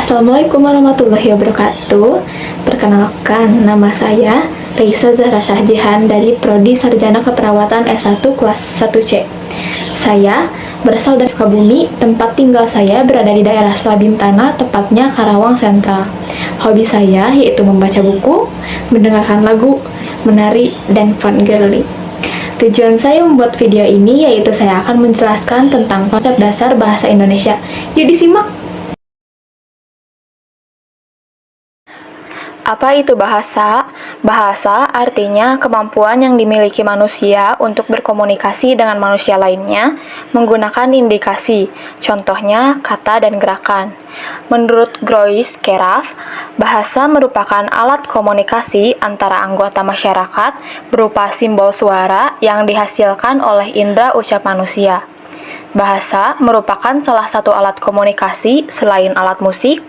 Assalamualaikum warahmatullahi wabarakatuh. Perkenalkan, nama saya Reisa Zahra Syahjihan dari Prodi Sarjana Keperawatan S1 kelas 1C. Saya berasal dari Sukabumi, tempat tinggal saya berada di daerah Selabintana, tepatnya Karawang Sentral. Hobi saya yaitu membaca buku, mendengarkan lagu, menari, dan fun girly. Tujuan saya membuat video ini yaitu saya akan menjelaskan tentang konsep dasar bahasa Indonesia. Yuk disimak! Apa itu bahasa? Bahasa artinya kemampuan yang dimiliki manusia untuk berkomunikasi dengan manusia lainnya menggunakan indikasi, contohnya kata dan gerakan. Menurut Groys Keraf, bahasa merupakan alat komunikasi antara anggota masyarakat berupa simbol suara yang dihasilkan oleh indera ucap manusia. Bahasa merupakan salah satu alat komunikasi selain alat musik,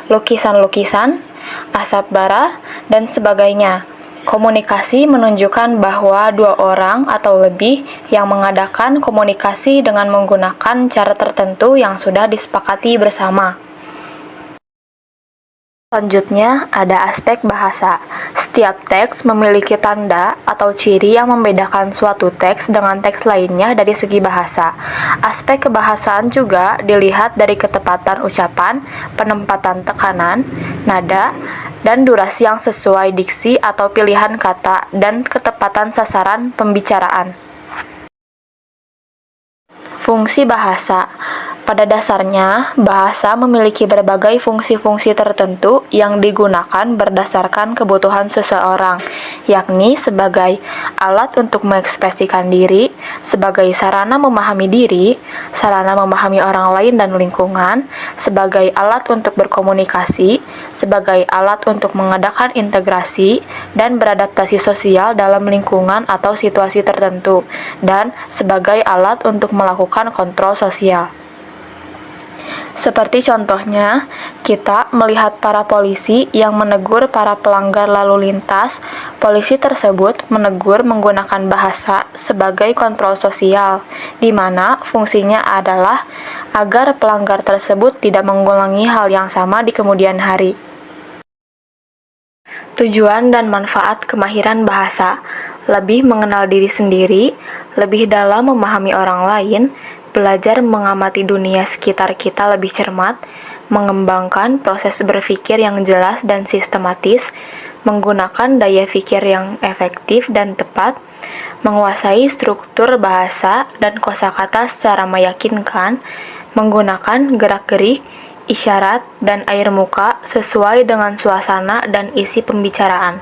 lukisan-lukisan, asap bara, dan sebagainya. Komunikasi menunjukkan bahwa dua orang atau lebih yang mengadakan komunikasi dengan menggunakan cara tertentu yang sudah disepakati bersama. Selanjutnya, ada aspek bahasa. Setiap teks memiliki tanda atau ciri yang membedakan suatu teks dengan teks lainnya dari segi bahasa. Aspek kebahasaan juga dilihat dari ketepatan ucapan, penempatan tekanan, nada, dan durasi yang sesuai diksi atau pilihan kata, dan ketepatan sasaran pembicaraan. Fungsi bahasa. Pada dasarnya, bahasa memiliki berbagai fungsi-fungsi tertentu yang digunakan berdasarkan kebutuhan seseorang, yakni sebagai alat untuk mengekspresikan diri, sebagai sarana memahami diri, sarana memahami orang lain dan lingkungan, sebagai alat untuk berkomunikasi, sebagai alat untuk mengadakan integrasi dan beradaptasi sosial dalam lingkungan atau situasi tertentu, dan sebagai alat untuk melakukan kontrol sosial. Seperti contohnya, kita melihat para polisi yang menegur para pelanggar lalu lintas. Polisi tersebut menegur menggunakan bahasa sebagai kontrol sosial, di mana fungsinya adalah agar pelanggar tersebut tidak mengulangi hal yang sama di kemudian hari. Tujuan dan manfaat kemahiran bahasa: lebih mengenal diri sendiri, lebih dalam memahami orang lain, belajar mengamati dunia sekitar kita lebih cermat, mengembangkan proses berpikir yang jelas dan sistematis, menggunakan daya pikir yang efektif dan tepat, menguasai struktur bahasa dan kosakata secara meyakinkan, menggunakan gerak-gerik, isyarat, dan air muka sesuai dengan suasana dan isi pembicaraan.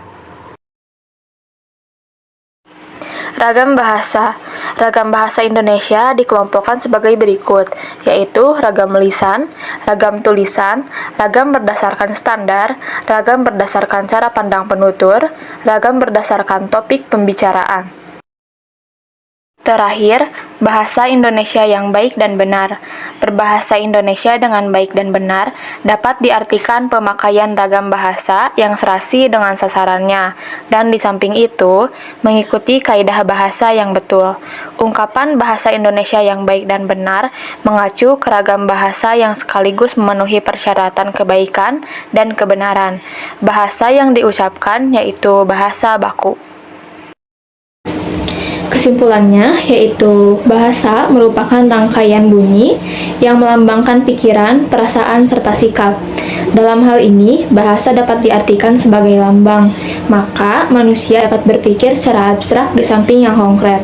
Ragam bahasa. Ragam bahasa Indonesia dikelompokkan sebagai berikut, yaitu ragam lisan, ragam tulisan, ragam berdasarkan standar, ragam berdasarkan cara pandang penutur, ragam berdasarkan topik pembicaraan. Terakhir, bahasa Indonesia yang baik dan benar. Berbahasa Indonesia dengan baik dan benar dapat diartikan pemakaian ragam bahasa yang serasi dengan sasarannya, dan di samping itu, mengikuti kaidah bahasa yang betul. Ungkapan bahasa Indonesia yang baik dan benar mengacu ke ragam bahasa yang sekaligus memenuhi persyaratan kebaikan dan kebenaran. Bahasa yang diucapkan yaitu bahasa baku. Kesimpulannya, yaitu bahasa merupakan rangkaian bunyi yang melambangkan pikiran, perasaan, serta sikap. Dalam hal ini, bahasa dapat diartikan sebagai lambang, maka manusia dapat berpikir secara abstrak di samping yang konkret.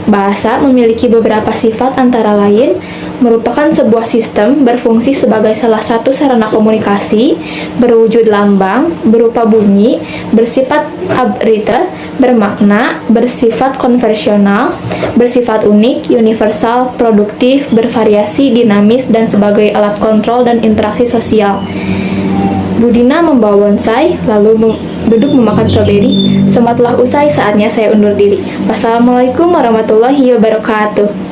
Bahasa memiliki beberapa sifat, antara lain merupakan sebuah sistem berfungsi sebagai salah satu sarana komunikasi, berwujud lambang, berupa bunyi, bersifat arbitrary, bermakna, bersifat konvensional, bersifat unik, universal, produktif, bervariasi, dinamis, dan sebagai alat kontrol dan interaksi sosial. Budina membawa bonsai, lalu duduk memakan stroberi. Semua telah usai, saatnya saya undur diri. Wassalamualaikum warahmatullahi wabarakatuh.